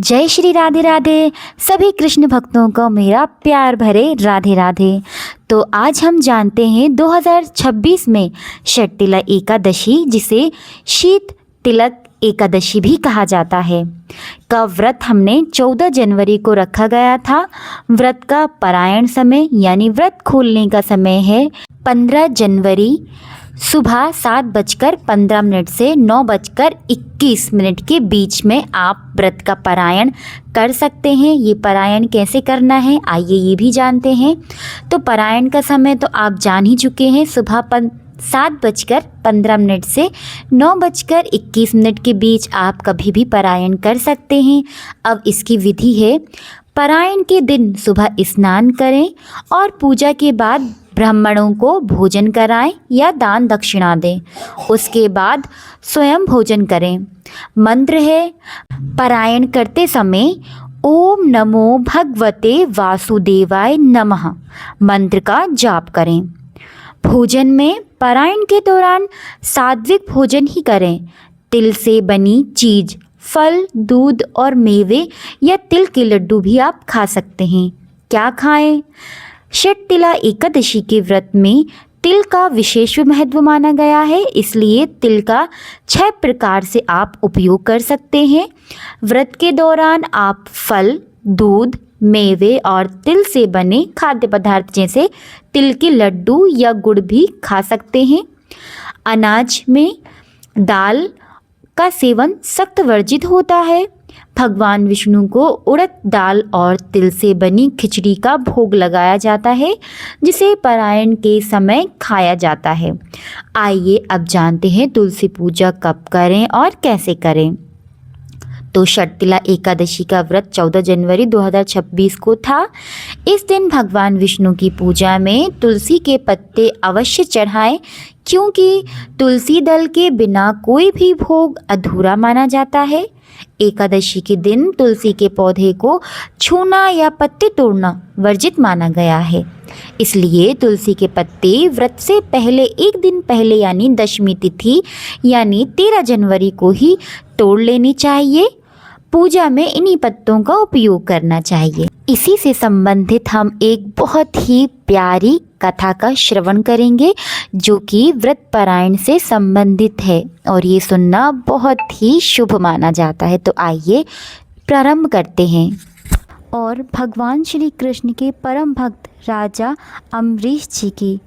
जय श्री राधे राधे। सभी कृष्ण भक्तों को मेरा प्यार भरे राधे राधे। तो आज हम जानते हैं 2026 में षटतिला एकादशी, जिसे शीत तिलक एकादशी भी कहा जाता है, का व्रत हमने 14 जनवरी को रखा गया था। व्रत का पारायण समय यानी व्रत खोलने का समय है 15 जनवरी सुबह 7:15 से 9:21 के बीच में आप व्रत का पारायण कर सकते हैं। ये पारायण कैसे करना है, आइए ये भी जानते हैं। तो पारायण का समय तो आप जान ही चुके हैं, सुबह 7:15 से 9:21 के बीच आप कभी भी पारायण कर सकते हैं। अब इसकी विधि है, पारायण के दिन सुबह स्नान करें और पूजा के बाद ब्राह्मणों को भोजन कराएं या दान दक्षिणा दें। उसके बाद स्वयं भोजन करें। मंत्र है, पारायण करते समय ओम नमो भगवते वासुदेवाय नमः मंत्र का जाप करें। भोजन में पारायण के दौरान सात्विक भोजन ही करें। तिल से बनी चीज़, फल, दूध और मेवे या तिल के लड्डू भी आप खा सकते हैं। क्या खाएं? षटतिला एकादशी के व्रत में तिल का विशेष महत्व माना गया है, इसलिए तिल का 6 प्रकार से आप उपयोग कर सकते हैं। व्रत के दौरान आप फल, दूध, मेवे और तिल से बने खाद्य पदार्थ जैसे तिल के लड्डू या गुड़ भी खा सकते हैं। अनाज में दाल का सेवन सख्त वर्जित होता है। भगवान विष्णु को उड़द दाल और तिल से बनी खिचड़ी का भोग लगाया जाता है, जिसे पारायण के समय खाया जाता है। आइए अब जानते हैं तुलसी पूजा कब करें और कैसे करें। तो षटतिला एकादशी का व्रत 14 जनवरी 2026 को था। इस दिन भगवान विष्णु की पूजा में तुलसी के पत्ते अवश्य चढ़ाएं, क्योंकि तुलसी दल के बिना कोई भी भोग अधूरा माना जाता है। एकादशी के दिन तुलसी के पौधे को छूना या पत्ते तोड़ना वर्जित माना गया है, इसलिए तुलसी के पत्ते व्रत से पहले एक दिन पहले यानी दशमी तिथि यानी 13 जनवरी को ही तोड़ लेनी चाहिए। पूजा में इन्हीं पत्तों का उपयोग करना चाहिए। इसी से संबंधित हम एक बहुत ही प्यारी कथा का श्रवण करेंगे, जो कि व्रत पारायण से संबंधित है और ये सुनना बहुत ही शुभ माना जाता है। तो आइए प्रारंभ करते हैं। और भगवान श्री कृष्ण के परम भक्त राजा अम्बरीश जी की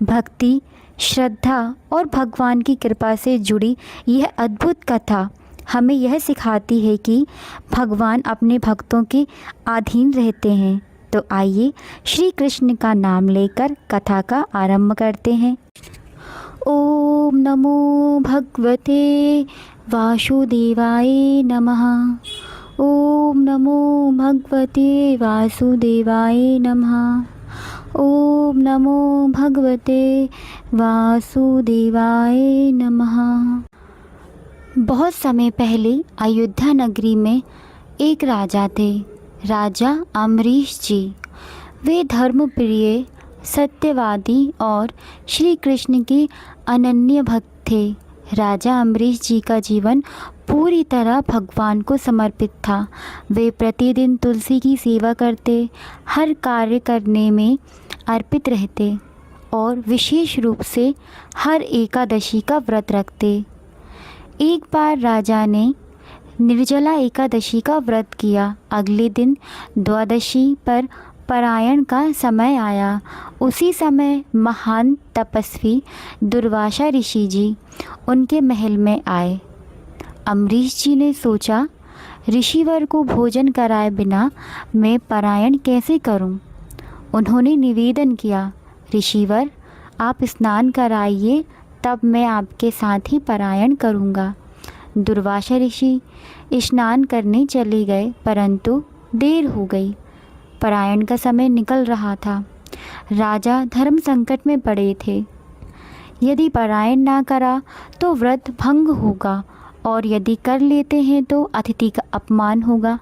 भक्ति, श्रद्धा और भगवान की कृपा से जुड़ी यह अद्भुत कथा हमें यह सिखाती है कि भगवान अपने भक्तों के अधीन रहते हैं। तो आइए श्री कृष्ण का नाम लेकर कथा का आरंभ करते हैं। ओम नमो भगवते वासुदेवाय नमः। ओम नमो भगवते वासुदेवाय नमः। ओम नमो भगवते वासुदेवाय नमः। बहुत समय पहले अयोध्या नगरी में एक राजा थे, राजा अम्बरीश जी। वे धर्मप्रिय, सत्यवादी और श्री कृष्ण के अनन्य भक्त थे। राजा अम्बरीश जी का जीवन पूरी तरह भगवान को समर्पित था। वे प्रतिदिन तुलसी की सेवा करते, हर कार्य करने में अर्पित रहते और विशेष रूप से हर एकादशी का व्रत रखते। एक बार राजा ने निर्जला एकादशी का व्रत किया। अगले दिन द्वादशी पर पारायण का समय आया। उसी समय महान तपस्वी दुर्वासा ऋषि जी उनके महल में आए। अम्बरीश जी ने सोचा, ऋषिवर को भोजन कराए बिना मैं पारायण कैसे करूं? उन्होंने निवेदन किया, ऋषिवर आप स्नान कराइए, तब मैं आपके साथ ही पारायण करूँगा। दुर्वासा ऋषि स्नान करने चले गए, परंतु देर हो गई। पारायण का समय निकल रहा था। राजा धर्म संकट में पड़े थे। यदि पारायण ना करा तो व्रत भंग होगा और यदि कर लेते हैं तो अतिथि का अपमान होगा।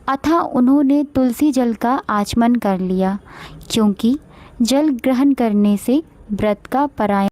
अतः उन्होंने तुलसी जल का आचमन कर लिया, क्योंकि जल ग्रहण करने से व्रत का पारायण